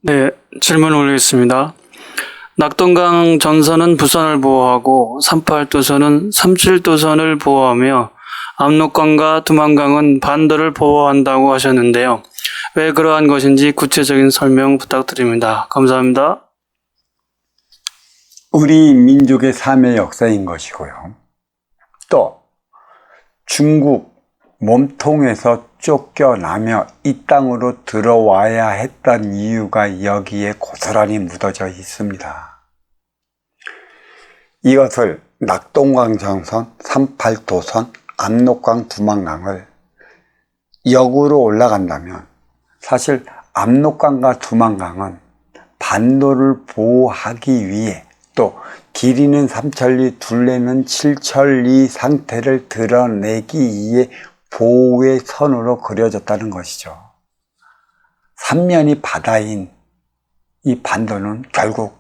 네, 질문 올리겠습니다. 낙동강 전선은 부선을 보호하고 38도선은 37도선을 보호하며 압록강과 두만강은 반도를 보호한다고 하셨는데요. 왜 그러한 것인지 구체적인 설명 부탁드립니다. 감사합니다. 우리 민족의 삶의 역사인 것이고요. 또 중국 몸통에서 쫓겨나며 이 땅으로 들어와야 했던 이유가 여기에 고스란히 묻어져 있습니다. 이것을 낙동강 전선, 38도선, 압록강, 두만강을 역으로 올라간다면 사실 압록강과 두만강은 반도를 보호하기 위해 또 길이는 삼천리, 둘레는 칠천리 상태를 드러내기 위해 보호의 선으로 그려졌다는 것이죠. 삼면이 바다인 이 반도는 결국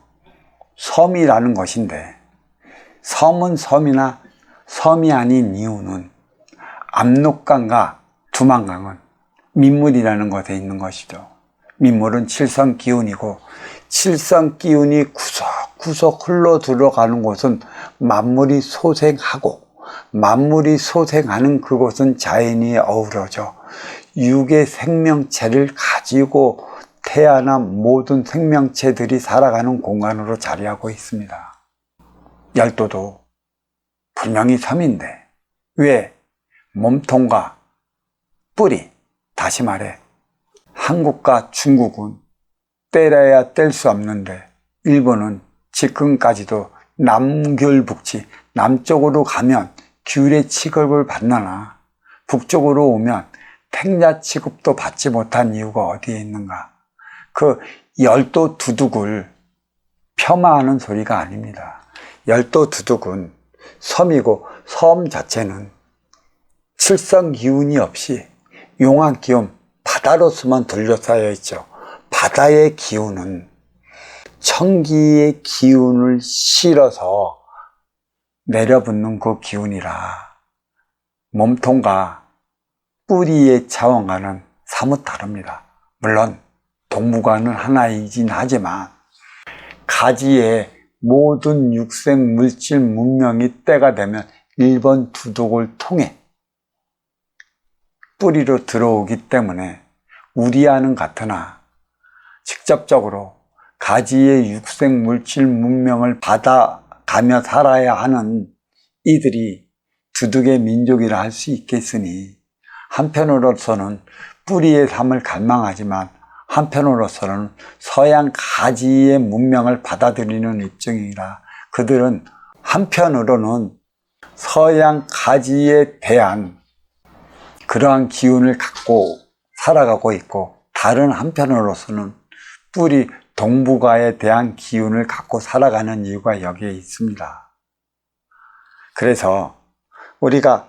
섬이라는 것인데, 섬은 섬이나 섬이 아닌 이유는 압록강과 두만강은 민물이라는 것에 있는 것이죠. 민물은 칠성 기운이고, 칠성 기운이 구석구석 흘러 들어가는 곳은 만물이 소생하고, 만물이 소생하는 그곳은 자연이 어우러져 육의 생명체를 가지고 태어난 모든 생명체들이 살아가는 공간으로 자리하고 있습니다. 열도도 분명히 섬인데 왜 몸통과 뿌리, 다시 말해 한국과 중국은 때려야 뗄 수 없는데 일본은 지금까지도 남귤북지, 남쪽으로 가면 귤의 취급을 받느나 북쪽으로 오면 탱자 취급도 받지 못한 이유가 어디에 있는가? 그 열도 두둑을 폄하하는 소리가 아닙니다. 열도 두둑은 섬이고 섬 자체는 칠성 기운이 없이 용화 기운, 바다로서만 둘러싸여 있죠. 바다의 기운은 천기의 기운을 실어서 내려붙는 그 기운이라 몸통과 뿌리의 차원과는 사뭇 다릅니다. 물론 동무과는 하나이긴 하지만 가지의 모든 육생 물질 문명이 때가 되면 일본 두둑을 통해 뿌리로 들어오기 때문에 우리와는 같으나 직접적으로 가지의 육생 물질 문명을 받아가며 살아야 하는 이들이 두둑의 민족이라 할 수 있겠으니 한편으로서는 뿌리의 삶을 갈망하지만 한편으로서는 서양 가지의 문명을 받아들이는 입장이라 그들은 한편으로는 서양 가지에 대한 그러한 기운을 갖고 살아가고 있고 다른 한편으로서는 뿌리 동북아에 대한 기운을 갖고 살아가는 이유가 여기에 있습니다. 그래서 우리가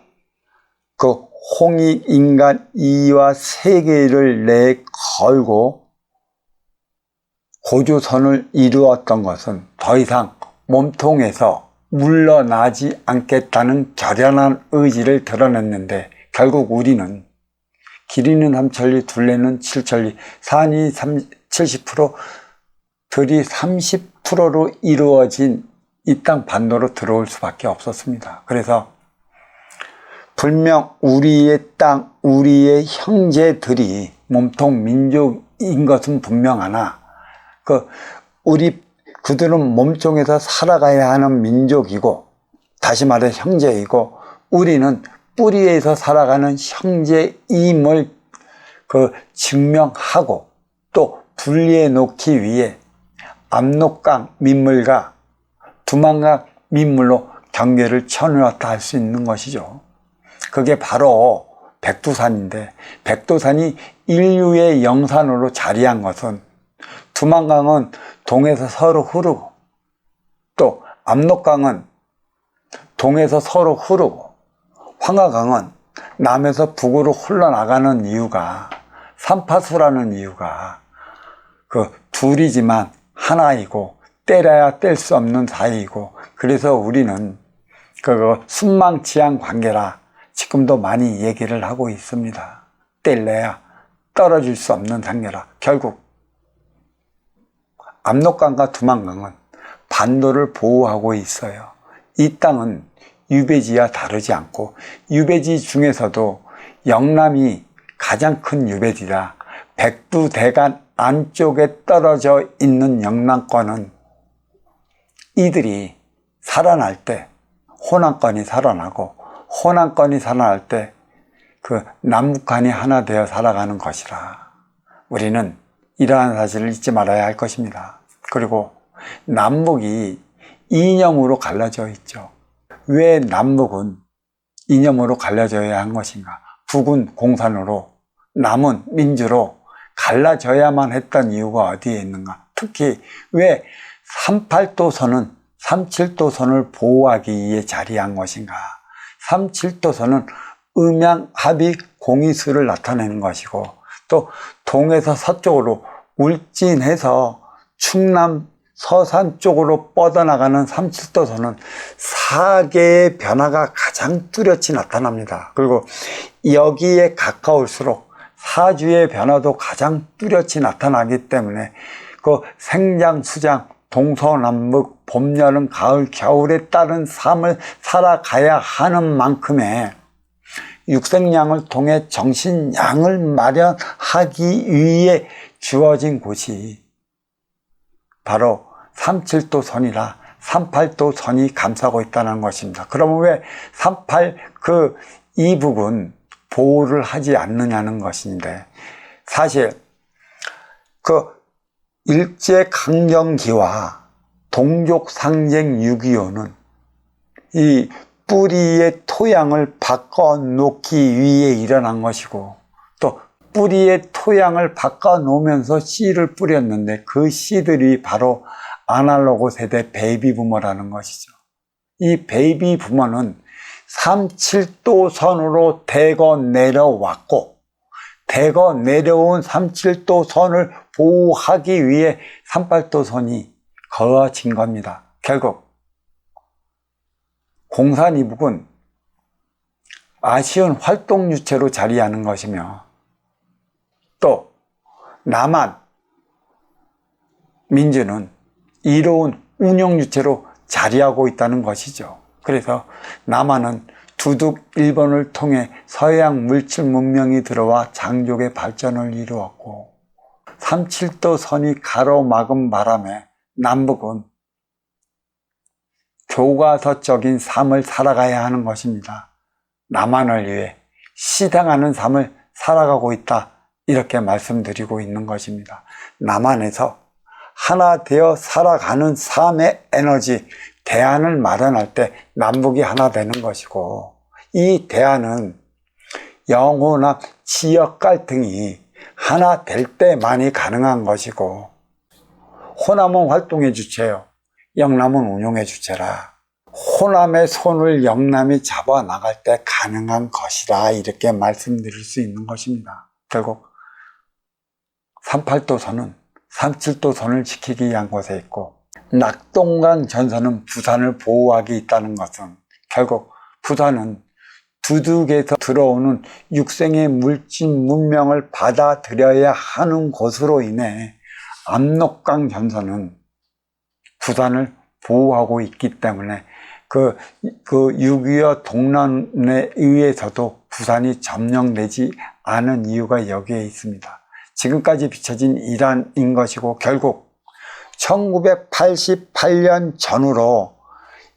그 홍익인간 이와 세계를 내걸고 고조선을 이루었던 것은 더 이상 몸통에서 물러나지 않겠다는 결연한 의지를 드러냈는데 결국 우리는 길이는 삼천리, 둘레는 칠천리, 산이 70%, 들이 30%로 이루어진 이 땅 반도로 들어올 수밖에 없었습니다. 그래서 분명 우리의 땅, 우리의 형제들이 몸통 민족인 것은 분명하나 그들은 몸통에서 살아가야 하는 민족이고 다시 말해 형제이고 우리는 뿌리에서 살아가는 형제임을 증명하고 또 분리해 놓기 위해 압록강 민물과 두만강 민물로 경계를 쳐놓았다 할 수 있는 것이죠. 그게 바로 백두산인데 백두산이 인류의 영산으로 자리한 것은 두만강은 동에서 서로 흐르고 또 압록강은 동에서 서로 흐르고 황하강은 남에서 북으로 흘러나가는 이유가 삼파수라는 이유가 그 둘이지만 하나이고 때려야 뗄 수 없는 사이이고 그래서 우리는 순망치한 관계라 지금도 많이 얘기를 하고 있습니다. 뗄래야 떨어질 수 없는 관계라 결국 압록강과 두만강은 반도를 보호하고 있어요. 이 땅은 유배지와 다르지 않고 유배지 중에서도 영남이 가장 큰 유배지라 백두대간 안쪽에 떨어져 있는 영남권은 이들이 살아날 때 호남권이 살아나고 호남권이 살아날 때 그 남북한이 하나 되어 살아가는 것이라 우리는 이러한 사실을 잊지 말아야 할 것입니다. 그리고 남북이 이념으로 갈라져 있죠. 왜 남북은 이념으로 갈라져야 한 것인가? 북은 공산으로 남은 민주로 갈라져야만 했던 이유가 어디에 있는가? 특히 왜 38도선은 37도선을 보호하기 위해 자리한 것인가? 37도선은 음양 합의 공의수를 나타내는 것이고 또 동에서 서쪽으로 울진해서 충남 서산 쪽으로 뻗어나가는 37도선은 사계의 변화가 가장 뚜렷이 나타납니다. 그리고 여기에 가까울수록 사주의 변화도 가장 뚜렷이 나타나기 때문에 그 생장, 수장, 동서남북, 봄, 여름, 가을, 겨울에 따른 삶을 살아가야 하는 만큼의 육생양을 통해 정신양을 마련하기 위해 주어진 곳이 바로 37도선이라 38도선이 감싸고 있다는 것입니다. 그러면 왜 38 이북은 보호를 하지 않느냐는 것인데 사실 그 일제강점기와 동족상쟁 6.25는 이 뿌리의 토양을 바꿔놓기 위해 일어난 것이고 또 뿌리의 토양을 바꿔놓으면서 씨를 뿌렸는데 그 씨들이 바로 아날로그 세대 베이비부머라는 것이죠. 이 베이비부머는 37도선으로 대거 내려왔고 대거 내려온 37도선을 보호하기 위해 38도선이 거어진 겁니다. 결국 공산이북은 아쉬운 활동유체로 자리하는 것이며 또 남한 민주는 이로운 운영유체로 자리하고 있다는 것이죠. 그래서 남한은 두둑 일본을 통해 서양 물질 문명이 들어와 장족의 발전을 이루었고 37도선이 가로막은 바람에 남북은 교과서적인 삶을 살아가야 하는 것입니다. 남한을 위해 시당하는 삶을 살아가고 있다 이렇게 말씀드리고 있는 것입니다. 남한에서 하나 되어 살아가는 삶의 에너지 대안을 마련할 때 남북이 하나 되는 것이고 이 대안은 영호남 지역 갈등이 하나 될 때만이 가능한 것이고 호남은 활동의 주체요 영남은 운용의 주체라 호남의 손을 영남이 잡아 나갈 때 가능한 것이라 이렇게 말씀드릴 수 있는 것입니다. 결국 38도선은 37도선을 지키기 위한 곳에 있고 낙동강 전선은 부산을 보호하기 있다는 것은 결국 부산은 두둑에서 들어오는 육생의 물질 문명을 받아들여야 하는 곳으로 인해 압록강 전선은 부산을 보호하고 있기 때문에 그 6.25 동란에 의해서도 부산이 점령되지 않은 이유가 여기에 있습니다. 지금까지 비춰진 일환인 것이고 결국 1988년 전후로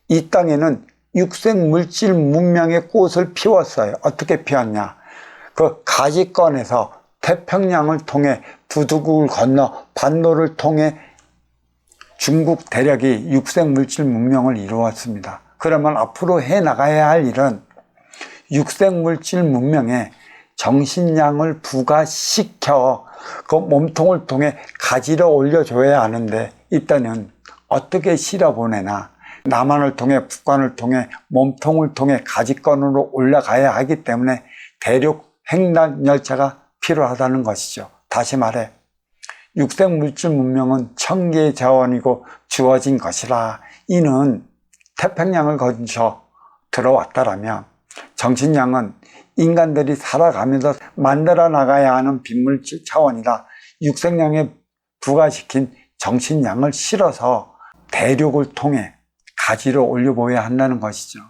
이 땅에는 육생물질 문명의 꽃을 피웠어요. 어떻게 피웠냐? 그 가지권에서 태평양을 통해 두둑을 건너 반도를 통해 중국 대륙이 육생물질 문명을 이루었습니다. 그러면 앞으로 해나가야 할 일은 육생물질 문명에 정신량을 부과시켜 그 몸통을 통해 가지러 올려줘야 하는데 이때는 어떻게 실어보내나 남한을 통해 북한을 통해 몸통을 통해 가지권으로 올라가야 하기 때문에 대륙 횡단 열차가 필요하다는 것이죠. 다시 말해 육생물질 문명은 천계의 자원이고 주어진 것이라 이는 태평양을 거쳐 들어왔다라면 정신량은 인간들이 살아가면서 만들어 나가야 하는 빈물질 차원이다. 육생량에 부과시킨 정신량을 실어서 대륙을 통해 가지를 올려보여야 한다는 것이죠.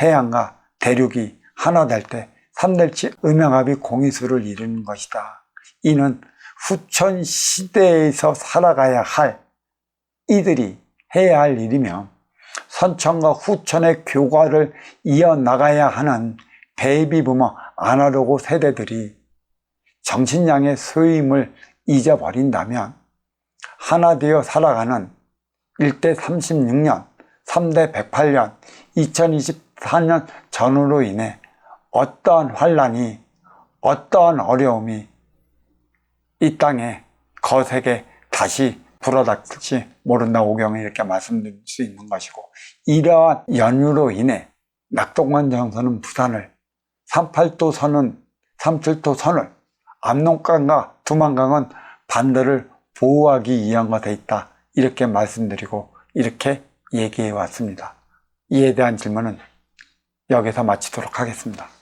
해양과 대륙이 하나 될 때 삼대치 음양합이 공이수를 이루는 것이다. 이는 후천 시대에서 살아가야 할 이들이 해야 할 일이며 선천과 후천의 교과를 이어나가야 하는 베이비부머 아날로그 세대들이 정신량의 소임을 잊어버린다면 하나 되어 살아가는 1대 36년, 3대 108년, 2024년 전후로 인해 어떠한 환란이, 어떠한 어려움이 이 땅에 거세게 다시 불어닥칠지 모른다 오경이 이렇게 말씀드릴 수 있는 것이고, 이러한 연유로 인해 낙동강 전선은 부산을, 38도선은 37도선을, 압록강과 두만강은 반대를 보호하기 위한 것에 있다, 이렇게 말씀드리고 이렇게 얘기해 왔습니다. 이에 대한 질문은 여기서 마치도록 하겠습니다.